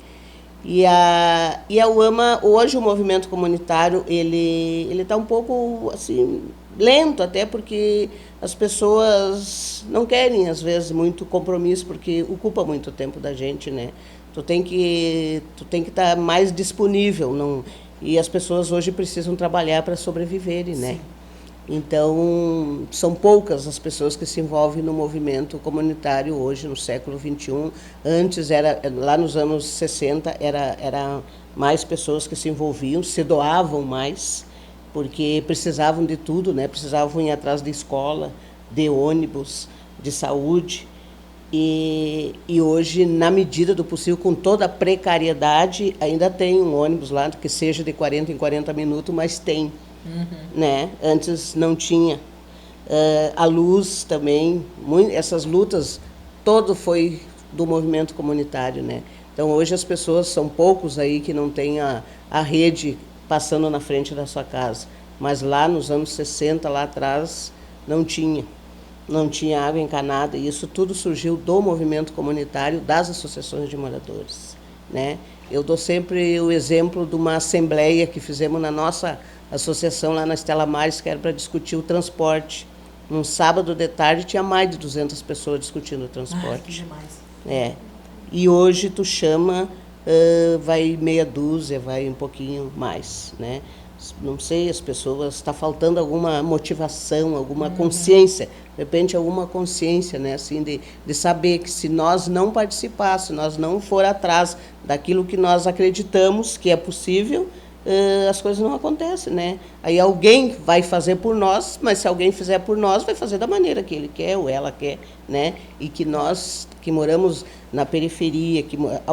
E a UAMA, hoje o movimento comunitário, ele está um pouco assim, lento, até porque as pessoas não querem, às vezes, muito compromisso, porque ocupa muito tempo da gente, né? Tu tem que estar mais disponível, não? E as pessoas hoje precisam trabalhar para sobreviverem, né? Sim. Então, são poucas as pessoas que se envolvem no movimento comunitário hoje, no século XXI. Antes, lá nos anos 60, era mais pessoas que se envolviam, se doavam mais, porque precisavam de tudo, né? Precisavam ir atrás de escola, de ônibus, de saúde. E hoje, na medida do possível, com toda a precariedade, ainda tem um ônibus lá, que seja de 40 em 40 minutos, mas tem. Né? Antes não tinha. A luz também, essas lutas, todo foi do movimento comunitário, né? Então, hoje as pessoas, são poucos aí que não têm a rede passando na frente da sua casa. Mas lá nos anos 60, lá atrás, não tinha água encanada, e isso tudo surgiu do movimento comunitário, das associações de moradores, né? Eu dou sempre o exemplo de uma assembleia que fizemos na nossa associação lá na Estela Maris, que era para discutir o transporte. Num sábado de tarde tinha mais de 200 pessoas discutindo o transporte. Que demais. E hoje tu chama, vai meia dúzia, vai um pouquinho mais, né? Não sei, as pessoas, está faltando alguma motivação, alguma consciência, de repente alguma consciência, né, assim, de saber que se nós não participarmos, se nós não for atrás daquilo que nós acreditamos que é possível, as coisas não acontecem, né? Aí alguém vai fazer por nós, mas se alguém fizer por nós, vai fazer da maneira que ele quer ou ela quer, né? E que nós que moramos na periferia,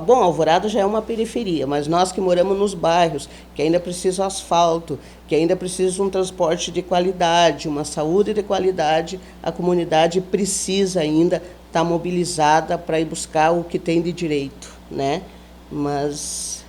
bom, Alvorada já é uma periferia, mas nós que moramos nos bairros, que ainda precisam asfalto, que ainda precisam um transporte de qualidade, uma saúde de qualidade, a comunidade precisa ainda estar mobilizada para ir buscar o que tem de direito, né? Mas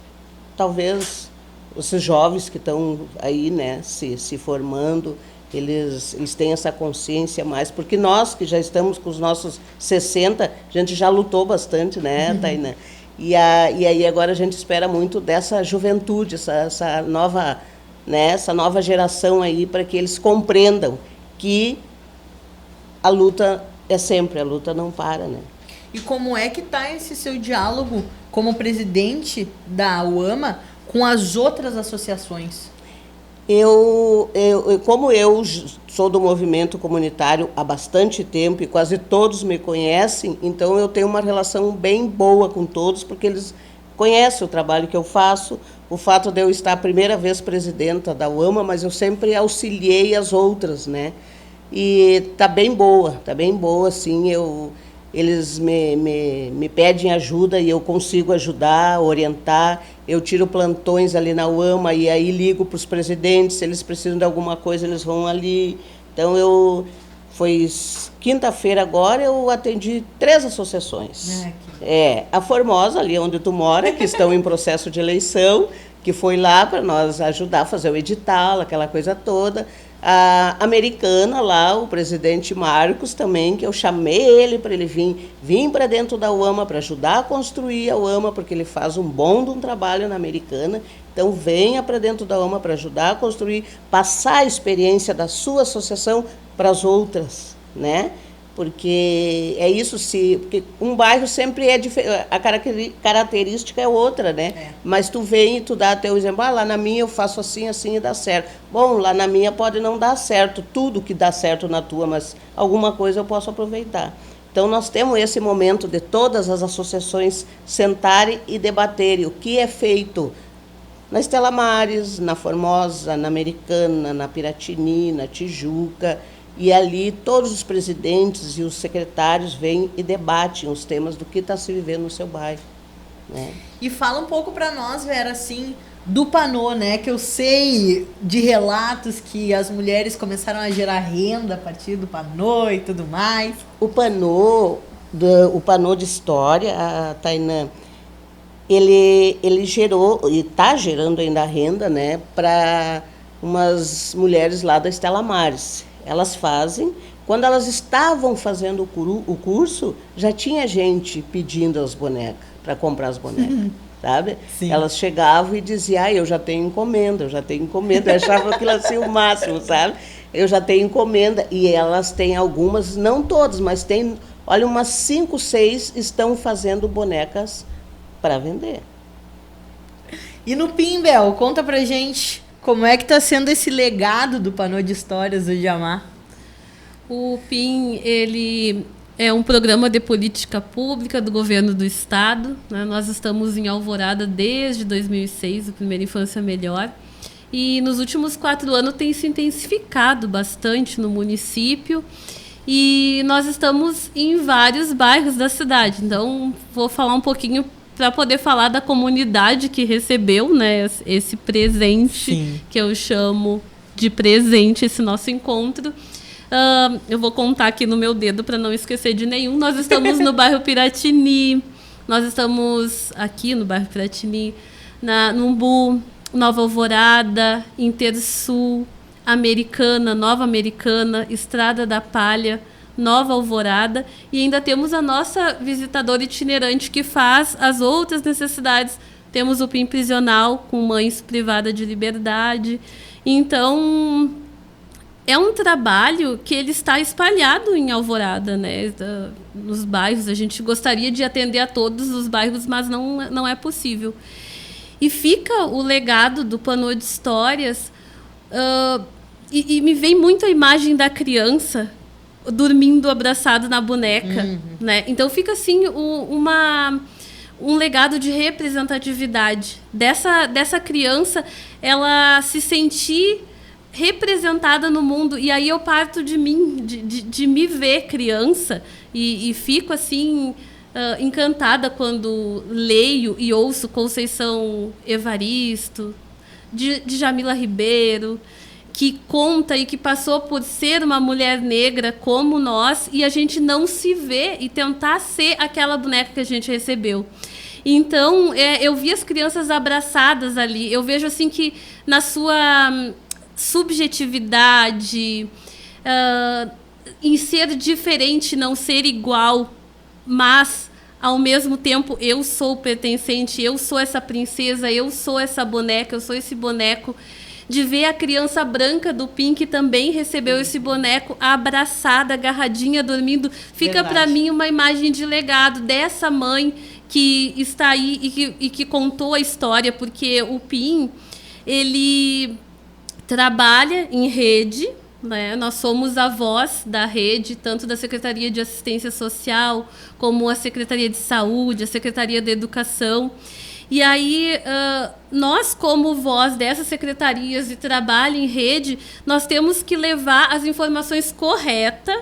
talvez esses jovens que estão aí, né, se formando, eles têm essa consciência mais, porque nós que já estamos com os nossos 60, a gente já lutou bastante, né, Tainá? E aí agora a gente espera muito dessa juventude, essa nova, né, essa nova geração aí, para que eles compreendam que a luta é sempre, a luta não para, né? E como é que está esse seu diálogo como presidente da UAMA com as outras associações? Como eu sou do movimento comunitário há bastante tempo e quase todos me conhecem, então eu tenho uma relação bem boa com todos, porque eles conhecem o trabalho que eu faço, o fato de eu estar a primeira vez presidenta da UAMA, mas eu sempre auxiliei as outras, né? E tá bem boa, assim, eles me pedem ajuda e eu consigo ajudar, orientar. Eu tiro plantões ali na UAMA e aí ligo para os presidentes, se eles precisam de alguma coisa, eles vão ali. Então, foi quinta-feira agora, eu atendi 3 associações. A Formosa, ali onde tu mora, que estão em processo de eleição, que foi lá para nós ajudar a fazer o edital, aquela coisa toda. A Americana lá, o presidente Marcos também, que eu chamei ele para ele vir para dentro da UAMA para ajudar a construir a UAMA, porque ele faz um trabalho na Americana. Então, venha para dentro da UAMA para ajudar a construir, passar a experiência da sua associação para as outras, né? Porque é isso, porque um bairro sempre é diferente, a característica é outra, né? Mas tu vem e tu dá teu exemplo, lá na minha eu faço assim, assim e dá certo. Bom, lá na minha pode não dar certo, tudo que dá certo na tua, mas alguma coisa eu posso aproveitar. Então, nós temos esse momento de todas as associações sentarem e debaterem o que é feito na Estela Maris, na Formosa, na Americana, na Piratini, na Tijuca. E ali todos os presidentes e os secretários vêm e debatem os temas do que está se vivendo no seu bairro. né? E fala um pouco para nós, Vera, assim, do Panô, né? Que eu sei de relatos que as mulheres começaram a gerar renda a partir do Panô e tudo mais. O Panô de história, a Tainã, ele gerou e está gerando ainda renda, né, para umas mulheres lá da Estela Maris. Elas fazem. Quando elas estavam fazendo o curso, já tinha gente pedindo as bonecas, para comprar as bonecas, sabe? Sim. Elas chegavam e diziam, eu já tenho encomenda, eu já tenho encomenda. Eu achava aquilo assim o máximo, sabe? Eu já tenho encomenda. E elas têm algumas, não todas, mas tem, olha, umas 5, 6 estão fazendo bonecas para vender. E no PIN, Bel, conta pra gente como é que tá sendo esse legado do Panô de Histórias do Jamar. O PIN, ele é um programa de política pública do governo do estado, né? Nós estamos em Alvorada desde 2006, o Primeira Infância Melhor. E nos últimos 4 anos tem se intensificado bastante no município. E nós estamos em vários bairros da cidade. Então, vou falar um pouquinho para poder falar da comunidade que recebeu, né, esse presente. Sim. Que eu chamo de presente, esse nosso encontro. Eu vou contar aqui no meu dedo para não esquecer de nenhum. Nós estamos no bairro Piratini, nós estamos aqui no bairro Piratini, no Umbu, Nova Alvorada, Intersul, Americana, Nova Americana, Estrada da Palha, Nova Alvorada, e ainda temos a nossa visitadora itinerante que faz as outras necessidades. Temos o PIN prisional com mães privadas de liberdade. Então, é um trabalho que ele está espalhado em Alvorada, né? Nos bairros. A gente gostaria de atender a todos os bairros, mas não é possível. E fica o legado do Panô de Histórias, e me vem muito a imagem da criança dormindo abraçado na boneca, né? Então fica assim um legado de representatividade dessa criança, ela se sentir representada no mundo. E aí eu parto de mim, de me ver criança, e fico assim encantada quando leio e ouço Conceição Evaristo, de Jamila Ribeiro, que conta e que passou por ser uma mulher negra como nós, e a gente não se vê e tentar ser aquela boneca que a gente recebeu. Então, eu vi as crianças abraçadas ali. Eu vejo assim que na sua subjetividade, em ser diferente, não ser igual, mas ao mesmo tempo eu sou pertencente, eu sou essa princesa, eu sou essa boneca, eu sou esse boneco. De ver a criança branca do PIN, que também recebeu esse boneco, abraçada, agarradinha, dormindo, fica para mim uma imagem de legado dessa mãe que está aí e que contou a história, porque o PIN, ele trabalha em rede, né? Nós somos a voz da rede, tanto da Secretaria de Assistência Social, como a Secretaria de Saúde, a Secretaria de Educação. E aí, nós, como voz dessas secretarias de trabalho em rede, nós temos que levar as informações corretas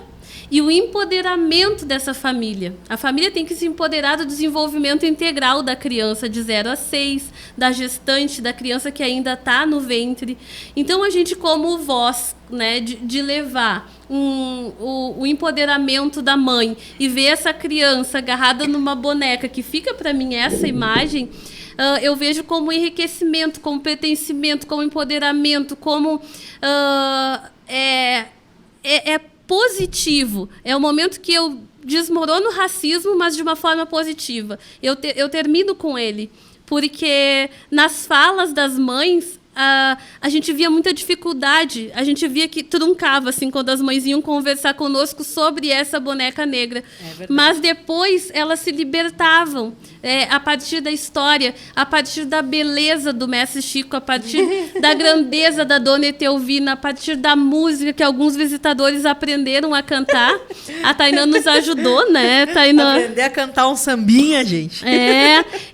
e o empoderamento dessa família. A família tem que se empoderar do desenvolvimento integral da criança de 0 a 6, da gestante, da criança que ainda está no ventre. Então, a gente, como voz, né, de levar o empoderamento da mãe e ver essa criança agarrada numa boneca, que fica para mim essa imagem, eu vejo como enriquecimento, como pertencimento, como empoderamento, como é positivo. É o momento que eu desmorono o racismo, mas de uma forma positiva. Eu termino com ele, porque nas falas das mães, a gente via muita dificuldade, a gente via que truncava assim, quando as mães iam conversar conosco sobre essa boneca negra. Mas depois elas se libertavam, a partir da história, a partir da beleza do mestre Chico, a partir da grandeza da dona Etelvina, a partir da música que alguns visitadores aprenderam a cantar. A Tainã nos ajudou, né, Tainã? Aprender a cantar um sambinha, gente.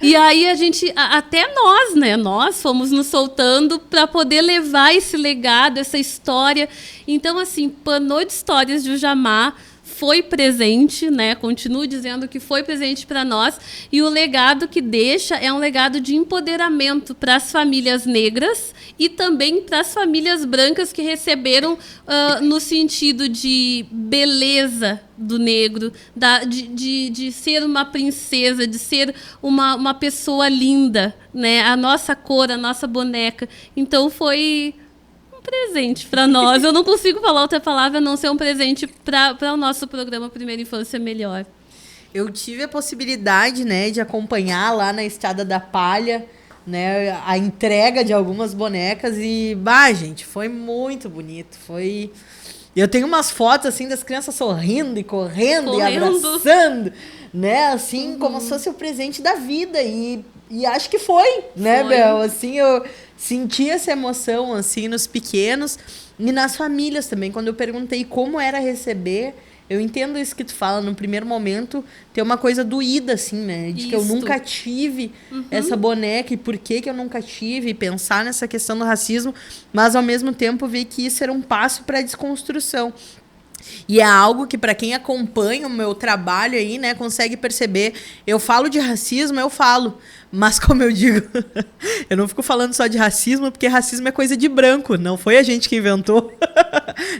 E aí a gente, até nós, né, nós fomos nos soltando para poder levar esse legado, essa história. Então, assim, Panô de Histórias de Ujamar foi presente, né? Continuo dizendo que foi presente para nós, e o legado que deixa é um legado de empoderamento para as famílias negras e também para as famílias brancas que receberam no sentido de beleza do negro, de ser uma princesa, de ser uma pessoa linda, né? A nossa cor, a nossa boneca. Então foi presente para nós. Eu não consigo falar outra palavra a não ser um presente para o nosso programa Primeira Infância Melhor. Eu tive a possibilidade, né, de acompanhar lá na Estrada da Palha, né, a entrega de algumas bonecas e, gente, foi muito bonito. Eu tenho umas fotos, assim, das crianças sorrindo e correndo e abraçando, né, assim, como se fosse o presente da vida. E acho que foi, né, Bel? Assim, eu senti essa emoção, assim, nos pequenos e nas famílias também. Quando eu perguntei como era receber, eu entendo isso que tu fala, no primeiro momento, ter uma coisa doída, assim, né? De que eu nunca tive essa boneca e por que eu nunca tive, e pensar nessa questão do racismo, mas, ao mesmo tempo, ver que isso era um passo para a desconstrução. E é algo que, para quem acompanha o meu trabalho aí, né, consegue perceber. Eu falo de racismo, eu falo. Mas, como eu digo, eu não fico falando só de racismo, porque racismo é coisa de branco, não foi a gente que inventou.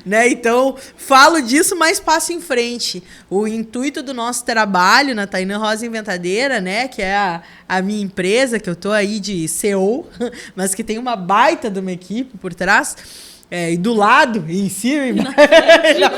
Né? Então, falo disso, mas passo em frente. O intuito do nosso trabalho na Tainã Rosa Inventadeira, né, que é a minha empresa, que eu tô aí de CEO, mas que tem uma baita de uma equipe por trás, e do lado, e em cima, e na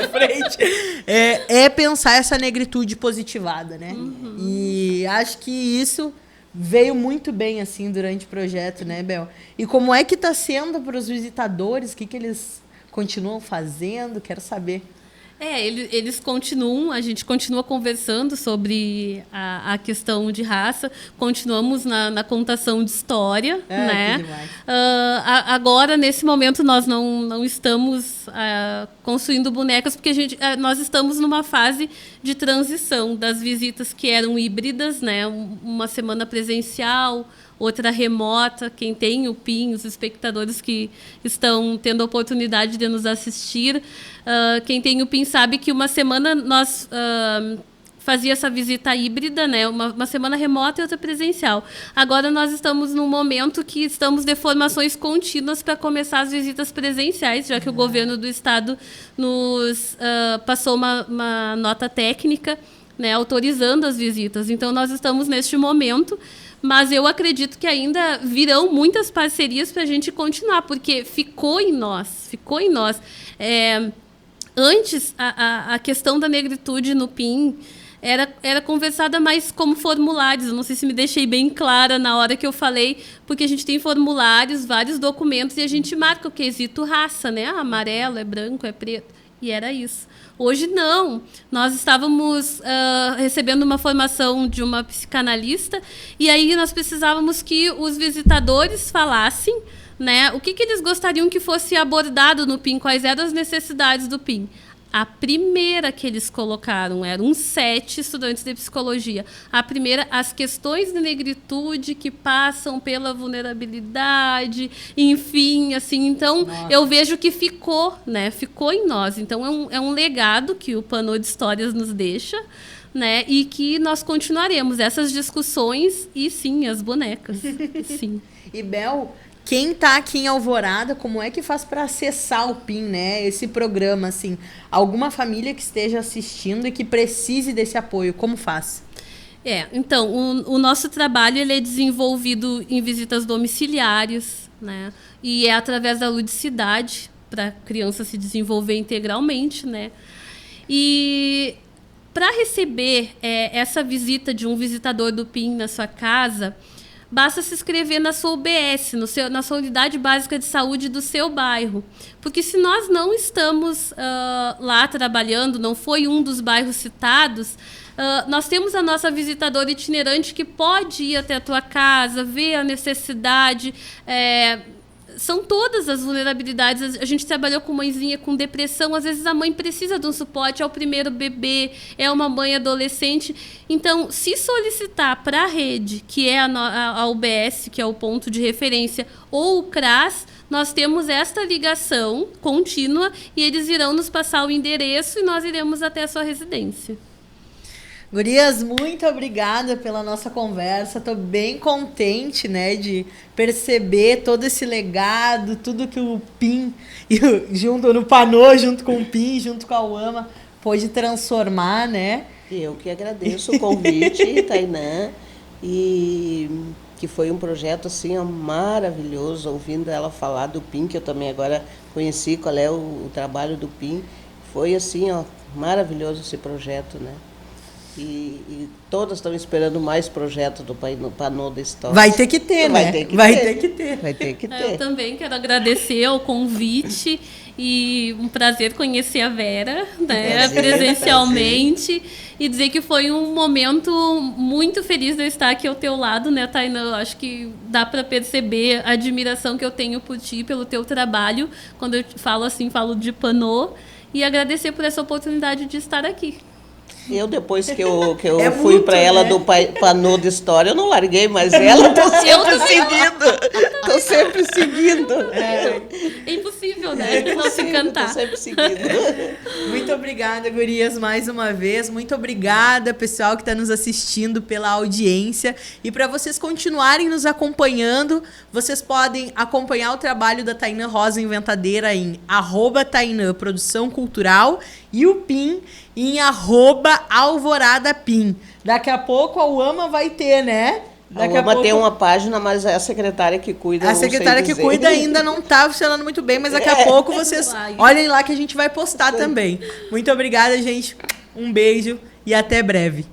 frente, é pensar essa negritude positivada, né? E acho que isso veio muito bem, assim, durante o projeto, né, Bel? E como é que está sendo para os visitadores? O que eles continuam fazendo? Quero saber. Eles continuam, a gente continua conversando sobre a questão de raça, continuamos na contação de história, né? Agora, nesse momento, nós não estamos construindo bonecas, porque nós estamos numa fase de transição das visitas que eram híbridas, né? Uma semana presencial, outra remota. Quem tem o PIN, os espectadores que estão tendo a oportunidade de nos assistir, quem tem o PIN sabe que uma semana nós fazia essa visita híbrida, né? Uma semana remota e outra presencial. Agora nós estamos num momento que estamos de formações contínuas para começar as visitas presenciais, já que o governo do estado nos passou uma nota técnica, né, autorizando as visitas. Então nós estamos neste momento, mas eu acredito que ainda virão muitas parcerias para a gente continuar, porque ficou em nós. Antes, a questão da negritude no PIN era conversada mais como formulários. Eu não sei se me deixei bem clara na hora que eu falei, porque a gente tem formulários, vários documentos, e a gente marca o quesito raça, né? Amarelo, é branco, é preto. E era isso. Hoje, não. Nós estávamos recebendo uma formação de uma psicanalista, e aí nós precisávamos que os visitadores falassem, né, o que eles gostariam que fosse abordado no PIN, quais eram as necessidades do PIN. A primeira que eles colocaram eram 7 estudantes de psicologia. A primeira, as questões de negritude que passam pela vulnerabilidade, enfim, assim. Então, eu vejo que ficou, né? Ficou em nós. Então, é um legado que o Panô de Histórias nos deixa, né? E que nós continuaremos essas discussões e, sim, as bonecas. Sim. E, Bel, quem tá aqui em Alvorada, como é que faz para acessar o PIN, né? Esse programa, assim, alguma família que esteja assistindo e que precise desse apoio, como faz? Então, o nosso trabalho ele é desenvolvido em visitas domiciliares, né? E é através da ludicidade, para a criança se desenvolver integralmente, né? E para receber essa visita de um visitador do PIN na sua casa, basta se inscrever na sua UBS, na sua unidade básica de saúde do seu bairro. Porque se nós não estamos lá trabalhando, não foi um dos bairros citados, nós temos a nossa visitadora itinerante que pode ir até a tua casa, ver a necessidade. São todas as vulnerabilidades. A gente trabalhou com mãezinha com depressão. Às vezes a mãe precisa de um suporte, é o primeiro bebê, é uma mãe adolescente. Então, se solicitar para a rede, que é a UBS, que é o ponto de referência, ou o CRAS, nós temos esta ligação contínua e eles irão nos passar o endereço e nós iremos até a sua residência. Gurias, muito obrigada pela nossa conversa. Estou bem contente, né, de perceber todo esse legado, tudo que o PIN, junto no Panô, junto com o PIN, junto com a UAMA, pôde transformar, né? Eu que agradeço o convite, Tainã, e que foi um projeto assim ó, maravilhoso, ouvindo ela falar do PIN, que eu também agora conheci qual é o trabalho do PIN. Foi assim, ó, maravilhoso esse projeto, né? E todas estão esperando mais projetos do Panô da História. Vai ter que ter, né? Vai ter que ter. Vai ter que ter. Eu também quero agradecer o convite e um prazer conhecer a Vera, né, presencialmente, e dizer que foi um momento muito feliz de eu estar aqui ao teu lado, né, Tainã? Eu acho que dá para perceber a admiração que eu tenho por ti, pelo teu trabalho, quando eu falo assim, falo de Panô, e agradecer por essa oportunidade de estar aqui. Eu, depois que eu fui para ela, né, do Panô de História, eu não larguei mais ela, estou sempre seguindo. Estou sempre seguindo. É impossível, né? Não se cantar. Estou sempre seguindo. Muito obrigada, gurias, mais uma vez. Muito obrigada, pessoal que está nos assistindo, pela audiência. E para vocês continuarem nos acompanhando, vocês podem acompanhar o trabalho da Tainã Rosa Inventadeira em @Tainã Produção Cultural e o PIN em @AlvoradaPIN. Daqui a pouco a UAMA vai ter, né? Daqui a pouco tem uma página, mas é a secretária que cuida. A secretária que cuida ainda não está funcionando muito bem, mas daqui a pouco vocês olhem lá que a gente vai postar também. Muito obrigada, gente. Um beijo e até breve.